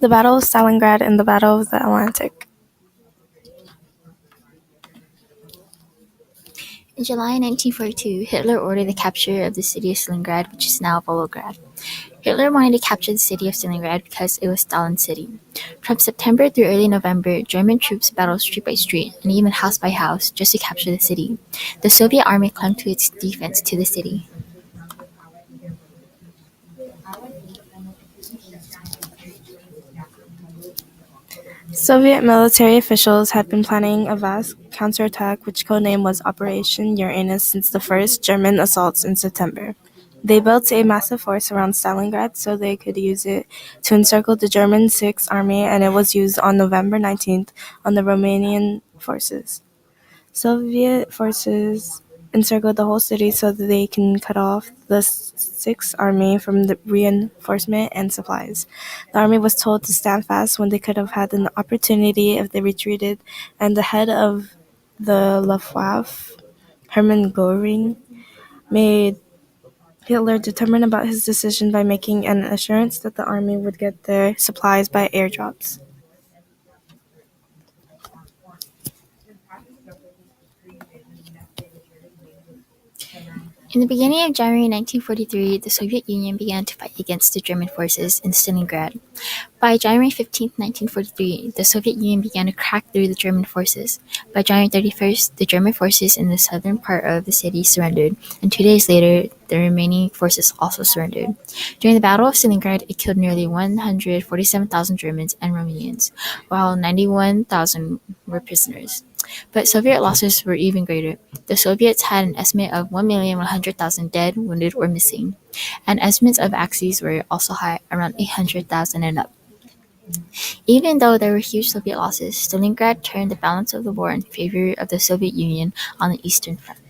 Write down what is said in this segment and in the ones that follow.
The Battle of Stalingrad and the Battle of the Atlantic. In July 1942, Hitler ordered the capture of the city of Stalingrad, which is now Volgograd. Hitler wanted to capture the city of Stalingrad because it was Stalin's city. From September through early November, German troops battled street by street and even house by house just to capture the city. The Soviet army clung to its defense to the city. Soviet military officials had been planning a vast counterattack which codename was Operation Uranus since the first German assaults in September. They built a massive force around Stalingrad so they could use it to encircle the German Sixth Army, and it was used on November 19th on the Romanian forces. Soviet forces encircled the whole city so that they can cut off the Sixth Army from the reinforcement and supplies. The army was told to stand fast when they could have had an opportunity if they retreated, and the head of the Luftwaffe, Hermann Göring, made Hitler determined about his decision by making an assurance that the army would get their supplies by airdrops. In the beginning of January 1943, the Soviet Union began to fight against the German forces in Stalingrad. By January 15, 1943, the Soviet Union began to crack through the German forces. By January 31st, the German forces in the southern part of the city surrendered, and 2 days later, the remaining forces also surrendered. During the Battle of Stalingrad, it killed nearly 147,000 Germans and Romanians, while 91,000 were prisoners. But Soviet losses were even greater. The Soviets had an estimate of 1,100,000 dead, wounded, or missing, and estimates of Axis were also high, around 800,000 and up. Even though there were huge Soviet losses, Stalingrad turned the balance of the war in favor of the Soviet Union on the Eastern Front.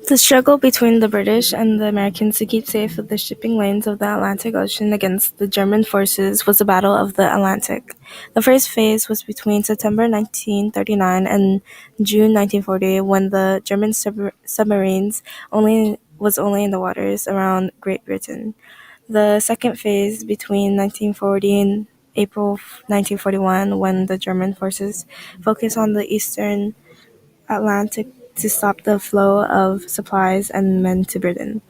The struggle between the British and the Americans to keep safe the shipping lanes of the Atlantic Ocean against the German forces was the Battle of the Atlantic. The first phase was between September 1939 and June 1940, when the German submarines only in the waters around Great Britain. The second phase between 1940 and April 1941, when the German forces focused on the eastern Atlantic to stop the flow of supplies and men to Britain.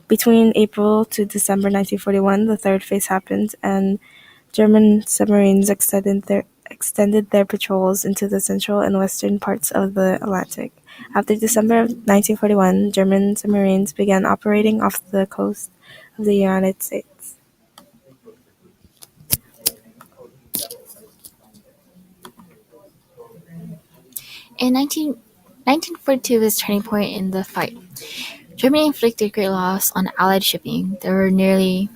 Between April to December 1941, the third phase happened, and German submarines extended their patrols into the central and western parts of the Atlantic. After December of 1941, German submarines began operating off the coast of the United States. In 1942 was a turning point in the fight. Germany inflicted great loss on Allied shipping. There were nearly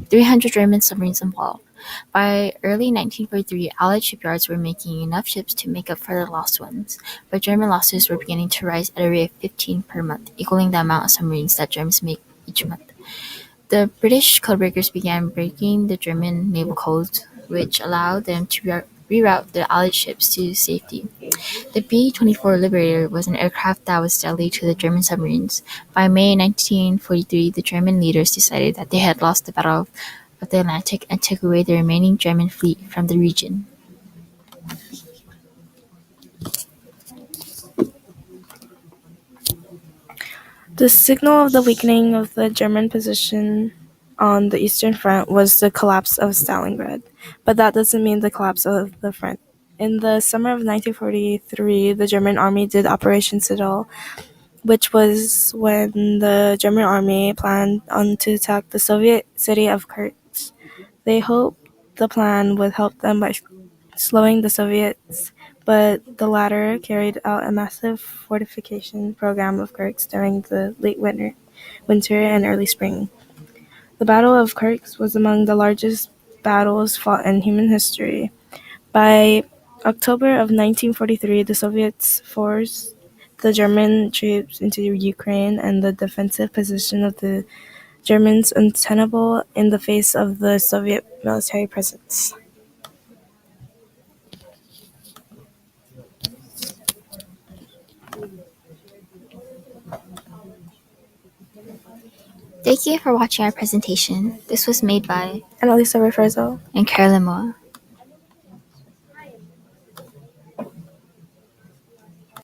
300 German submarines involved. By early 1943, Allied shipyards were making enough ships to make up for the lost ones, but German losses were beginning to rise at a rate of 15 per month, equaling the amount of submarines that Germans make each month. The British codebreakers began breaking the German naval codes, which allowed them to reroute the Allied ships to safety. The B-24 Liberator was an aircraft that was deadly to the German submarines. By May 1943, the German leaders decided that they had lost the Battle of the Atlantic and took away the remaining German fleet from the region. The signal of the weakening of the German position on the Eastern Front was the collapse of Stalingrad, but that doesn't mean the collapse of the front. In the summer of 1943, the German army did Operation Citadel, which was when the German army planned on to attack the Soviet city of Kursk. They hoped the plan would help them by slowing the Soviets, but the latter carried out a massive fortification program of Kursk during the late winter and early spring. The Battle of Kursk was among the largest battles fought in human history. By October of 1943, the Soviets forced the German troops into Ukraine, and the defensive position of the Germans untenable in the face of the Soviet military presence. Thank you for watching our presentation. This was made by Annalisa Referzo. and Carolyn Moa.